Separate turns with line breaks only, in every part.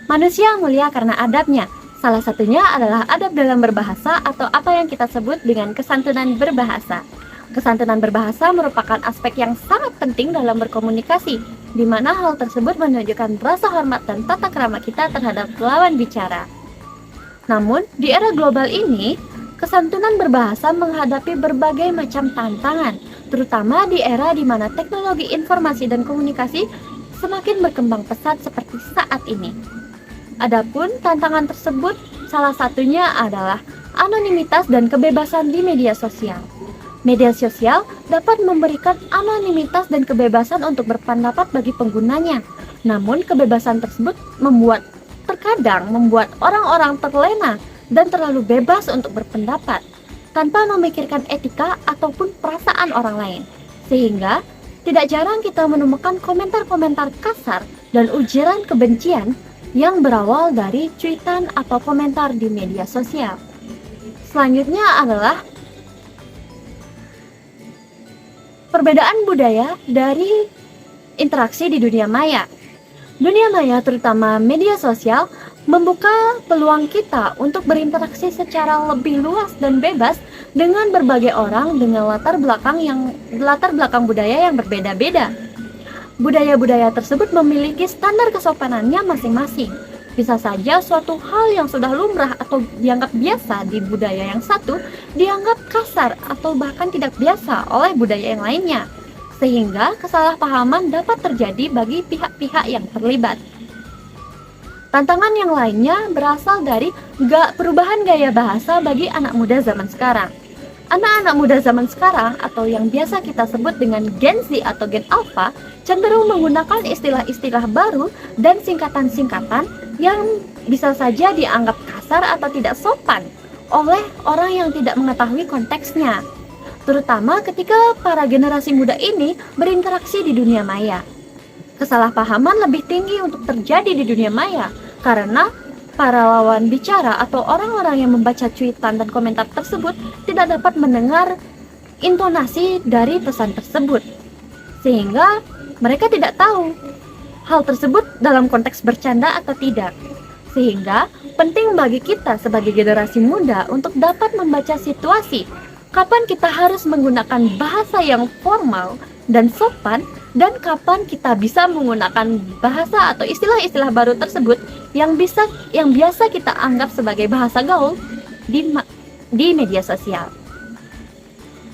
Manusia mulia karena adabnya. Salah satunya adalah adab dalam berbahasa atau apa yang kita sebut dengan kesantunan berbahasa. Kesantunan berbahasa merupakan aspek yang sangat penting dalam berkomunikasi, di mana hal tersebut menunjukkan rasa hormat dan tata krama kita terhadap lawan bicara. Namun, di era global ini, kesantunan berbahasa menghadapi berbagai macam tantangan, terutama di era di mana teknologi informasi dan komunikasi semakin berkembang pesat seperti saat ini. Adapun tantangan tersebut salah satunya adalah anonimitas dan kebebasan di media sosial. Media sosial dapat memberikan anonimitas dan kebebasan untuk berpendapat bagi penggunanya. Namun kebebasan tersebut terkadang membuat orang-orang terlena dan terlalu bebas untuk berpendapat tanpa memikirkan etika ataupun perasaan orang lain. Sehingga tidak jarang kita menemukan komentar-komentar kasar dan ujaran kebencian yang berawal dari cuitan atau komentar di media sosial. Selanjutnya adalah perbedaan budaya dari interaksi di dunia maya. Dunia maya, terutama media sosial, membuka peluang kita untuk berinteraksi secara lebih luas dan bebas dengan berbagai orang dengan latar belakang budaya yang berbeda-beda. Budaya-budaya tersebut memiliki standar kesopanannya masing-masing. Bisa saja suatu hal yang sudah lumrah atau dianggap biasa di budaya yang satu dianggap kasar atau bahkan tidak biasa oleh budaya yang lainnya, sehingga kesalahpahaman dapat terjadi bagi pihak-pihak yang terlibat. Tantangan yang lainnya berasal dari perubahan gaya bahasa bagi anak muda zaman sekarang. Anak-anak muda zaman sekarang atau yang biasa kita sebut dengan Gen Z atau Gen Alpha cenderung menggunakan istilah-istilah baru dan singkatan-singkatan yang bisa saja dianggap kasar atau tidak sopan oleh orang yang tidak mengetahui konteksnya, terutama ketika para generasi muda ini berinteraksi di dunia maya. Kesalahpahaman lebih tinggi untuk terjadi di dunia maya karena para lawan bicara atau orang-orang yang membaca cuitan dan komentar tersebut tidak dapat mendengar intonasi dari pesan tersebut, sehingga mereka tidak tahu hal tersebut dalam konteks bercanda atau tidak. Sehingga penting bagi kita sebagai generasi muda untuk dapat membaca situasi kapan kita harus menggunakan bahasa yang formal dan sopan, dan kapan kita bisa menggunakan bahasa atau istilah-istilah baru tersebut yang biasa kita anggap sebagai bahasa gaul di media sosial.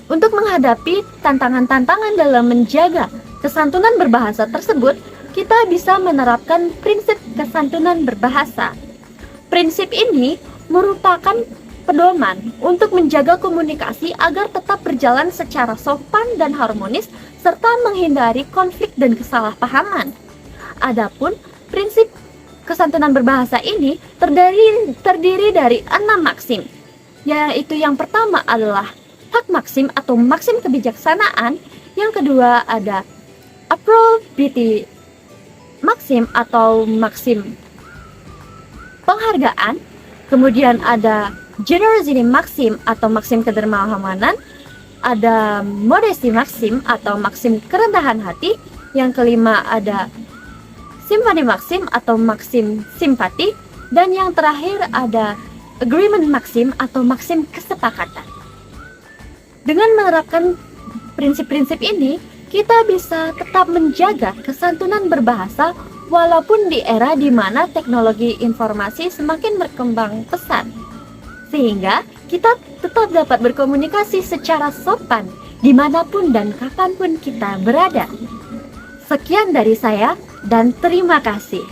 Untuk menghadapi tantangan-tantangan dalam menjaga kesantunan berbahasa tersebut, kita bisa menerapkan prinsip kesantunan berbahasa. Prinsip ini merupakan pedoman untuk menjaga komunikasi agar tetap berjalan secara sopan dan harmonis serta menghindari konflik dan kesalahpahaman. Adapun prinsip kesantunan berbahasa ini terdiri dari 6 maksim, yaitu yang pertama adalah hak maksim atau maksim kebijaksanaan, yang kedua ada appropriate maksim atau maksim penghargaan, kemudian ada generosity maksim atau maksim kedermawanan, ada modesty maksim atau maksim kerendahan hati, yang kelima ada sympathy maksim atau maksim simpati, dan yang terakhir ada agreement maksim atau maksim kesepakatan. Dengan menerapkan prinsip-prinsip ini, kita bisa tetap menjaga kesantunan berbahasa walaupun di era di mana teknologi informasi semakin berkembang pesat, sehingga kita tetap dapat berkomunikasi secara sopan dimanapun dan kapanpun kita berada. Sekian dari saya dan terima kasih.